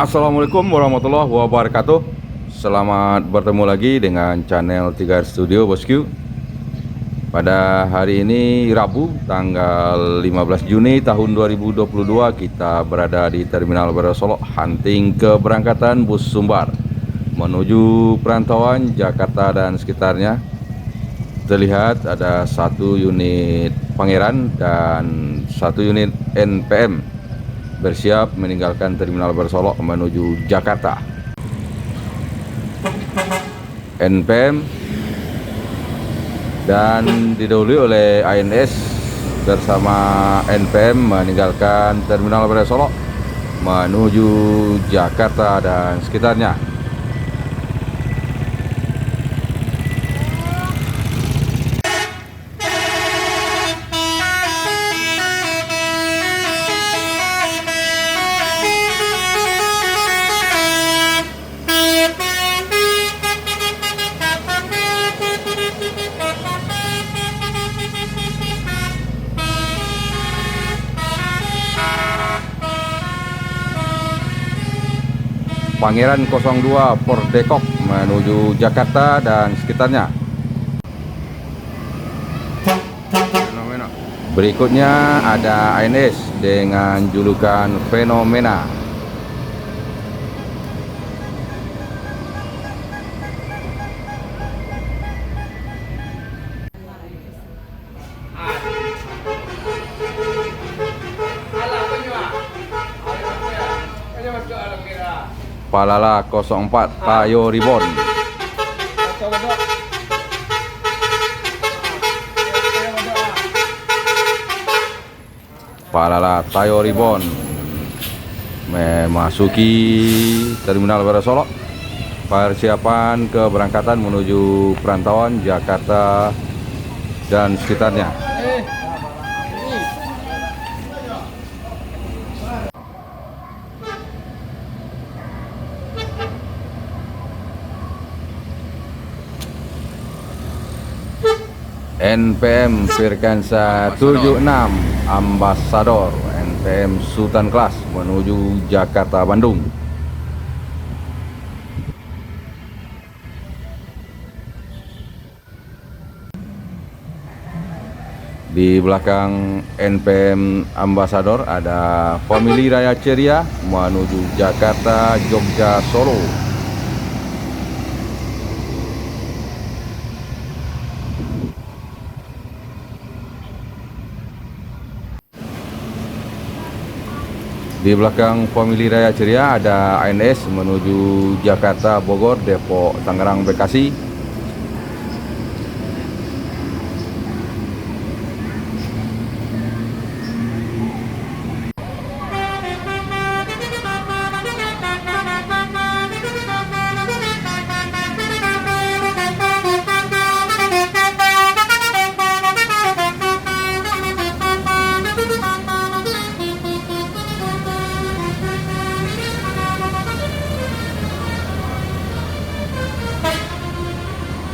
Assalamualaikum warahmatullahi wabarakatuh. Selamat bertemu lagi dengan channel Tigar Studio Bosku. Pada hari ini Rabu tanggal 15 Juni tahun 2022, kita berada di Terminal Bandara Solok, hunting keberangkatan bus Sumbar menuju perantauan Jakarta dan sekitarnya. Terlihat ada satu unit Pangeran dan satu unit NPM bersiap meninggalkan Terminal Bandara Solok menuju Jakarta. NPM dan didahului oleh ANS bersama NPM meninggalkan Terminal Bandara Solok menuju Jakarta dan sekitarnya. Pangeran 02 Port Depok menuju Jakarta dan sekitarnya. Berikutnya ada ANS dengan julukan Fenomena. Palala 04 Tayo Ribon. Palala Tayo Ribon memasuki Terminal Bandara Solok. Persiapan keberangkatan menuju perantauan Jakarta dan sekitarnya. NPM Firkansa 76 Ambassador NPM Sultan Kelas menuju Jakarta Bandung. Di belakang NPM Ambassador ada Family Raya Ceria menuju Jakarta, Jogja, Solo. Di belakang Family Raya Ceria ada ANS menuju Jakarta, Bogor, Depok, Tangerang, Bekasi.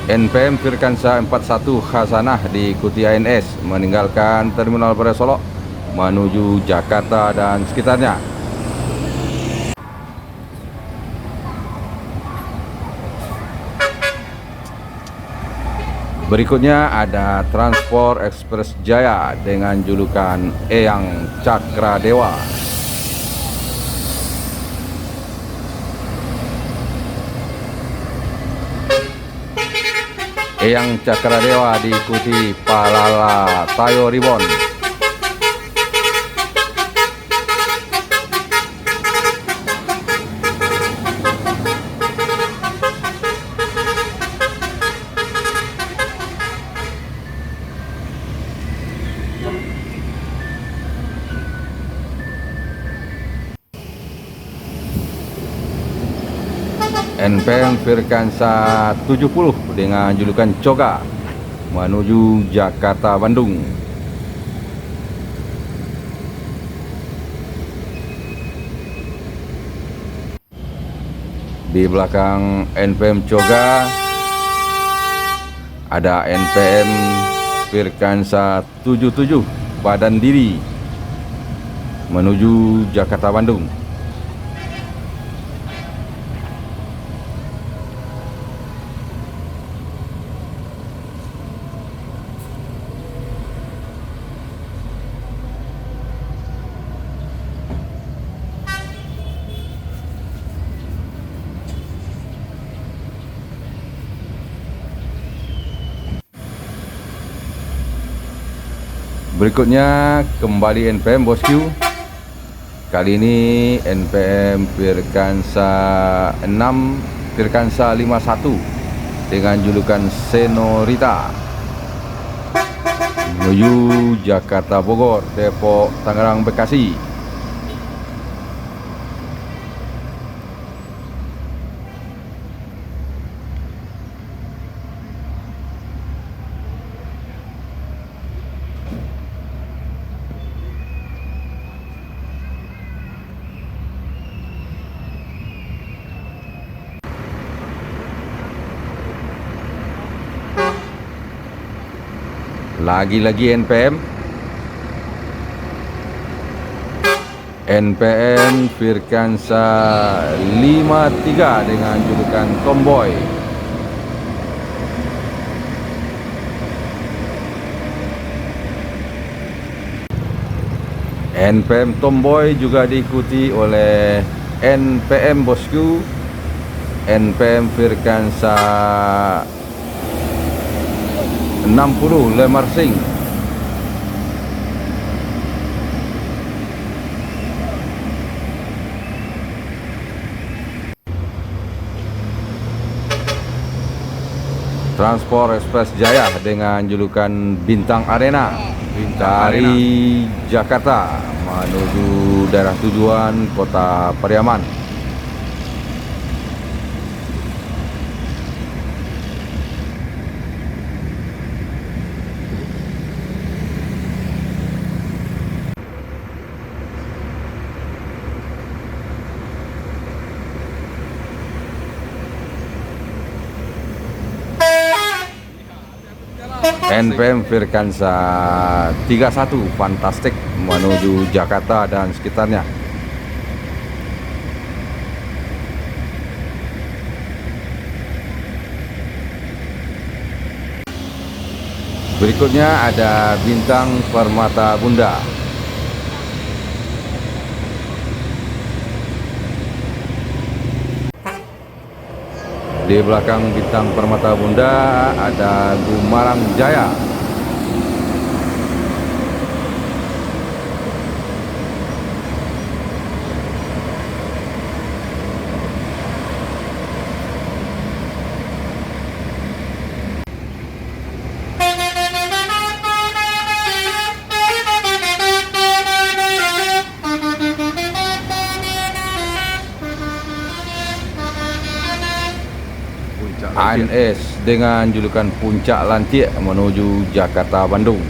NPM Firkansa 41 Hasanah diikuti ANS meninggalkan Terminal Bandara Solok menuju Jakarta dan sekitarnya. Berikutnya ada Transport Express Jaya dengan julukan Eyang Cakradewa. Eyang Cakradewa diikuti Palala Tayo Ribon. NPM Firkansa 70 dengan julukan Coga menuju Jakarta Bandung. Di belakang NPM Coga ada NPM Firkansa 77 Badan Diri menuju Jakarta Bandung. Berikutnya kembali NPM bosku. Kali ini NPM Firkansa 6 Firkansa 51 dengan julukan Senorita menuju Jakarta Bogor, Depok, Tangerang, Bekasi. Lagi-lagi NPM Firkansa 53 dengan julukan Tomboy. NPM Tomboy juga diikuti oleh NPM bosku, NPM Firkansa 60 Le Marsing. Transport Express Jaya dengan julukan Bintang Arena dari Jakarta menuju daerah tujuan Kota Pariaman. NPM Firkansa 31 Fantastik menuju Jakarta dan sekitarnya. Berikutnya ada Bintang Permata Bunda. Di belakang Bintang Permata Bunda ada Gumarang Jaya. ANS dengan julukan Puncak Lancip menuju Jakarta Bandung.